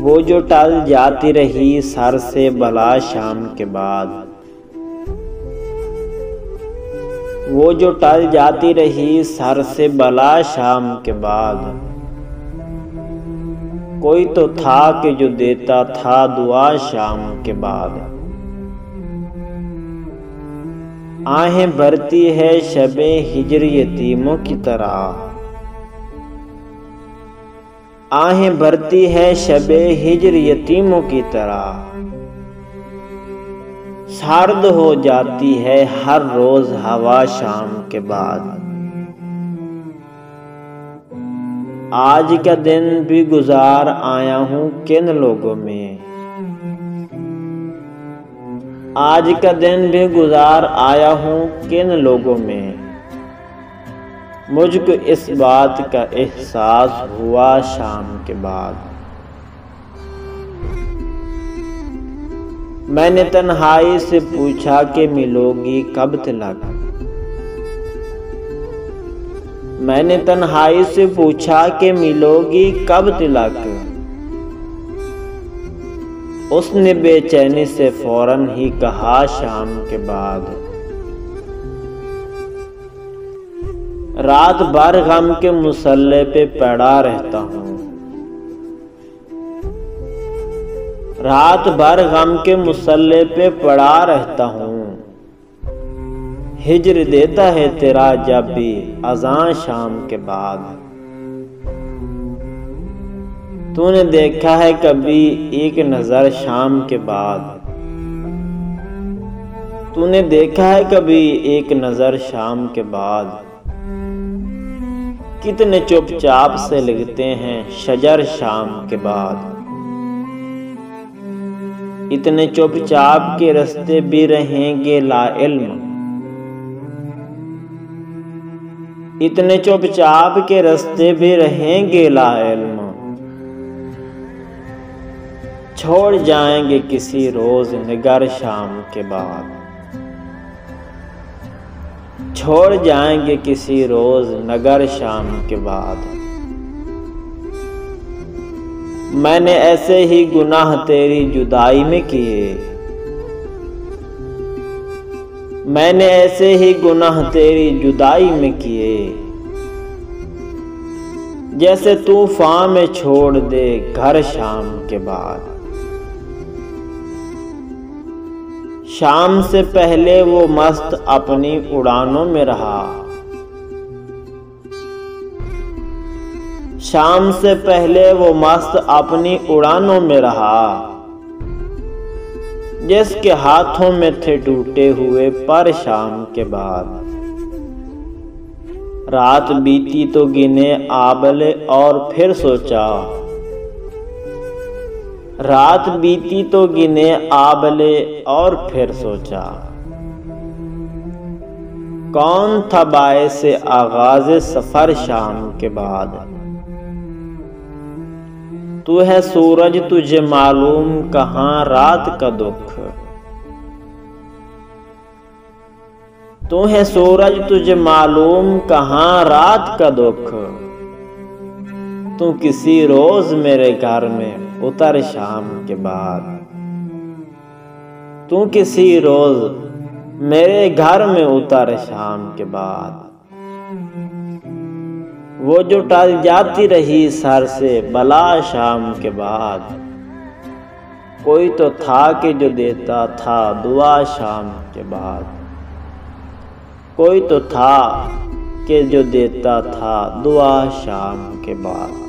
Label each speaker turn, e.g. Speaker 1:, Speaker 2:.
Speaker 1: वो जो टल जाती रही सर से बला शाम के बाद, वो जो टल जाती रही सर से बला शाम के बाद। कोई तो था कि जो देता था दुआ शाम के बाद। आहें भरती है शबे हिजर यतीमों की तरह, आहें भरती है शबे हिजर यतीमों की तरह। सर्द हो जाती है हर रोज हवा शाम के बाद। आज का दिन भी गुजार आया हूँ किन लोगों में, आज का दिन भी गुजार आया हूँ किन लोगों में। मुझको इस बात का एहसास हुआ शाम के बाद। मैंने तन्हाई से पूछा कि मिलोगी कब तिलक, मैंने तन्हाई से पूछा कि मिलोगी कब तिलक। उसने बेचैनी से फौरन ही कहा शाम के बाद। रात भर गम के मुसल्ले पे पड़ा रहता हूँ, रात भर गम के मुसल्ले पे पड़ा रहता हूँ। हिजर देता है तेरा जब भी अज़ान शाम के बाद। तूने देखा है कभी एक नजर शाम के बाद, तूने देखा है कभी एक नजर शाम के बाद। कितने चुपचाप से लगते हैं शजर शाम के बाद। इतने चुपचाप के रास्ते भी रहेंगे लाइल्म, इतने चुपचाप के रास्ते भी रहेंगे लाइल्म। छोड़ जाएंगे किसी रोज निगर शाम के बाद, छोड़ जाएंगे किसी रोज नगर शाम के बाद। मैंने ऐसे ही गुनाह तेरी जुदाई में किए, मैंने ऐसे ही गुनाह तेरी जुदाई में किए। जैसे तूफान में छोड़ दे घर शाम के बाद। शाम से पहले वो मस्त अपनी उड़ानों में रहा, शाम से पहले वो मस्त अपनी उड़ानों में रहा। जिसके हाथों में थे टूटे हुए पर शाम के बाद। रात बीती तो गिने आबले और फिर सोचा, रात बीती तो गिने आबले और फिर सोचा। कौन था बायसे आगाज सफर शाम के बाद। तू है सूरज तुझे मालूम कहाँ रात का दुख, तू है सूरज तुझे मालूम कहाँ रात का दुख। तू किसी रोज मेरे घर में उतर शाम के बाद, तू किसी रोज मेरे घर में उतर शाम के बाद। वो जो टल जाती रही सर से बला शाम के बाद। कोई तो था कि जो देता था दुआ शाम के बाद, कोई तो था कि जो देता था दुआ शाम के बाद।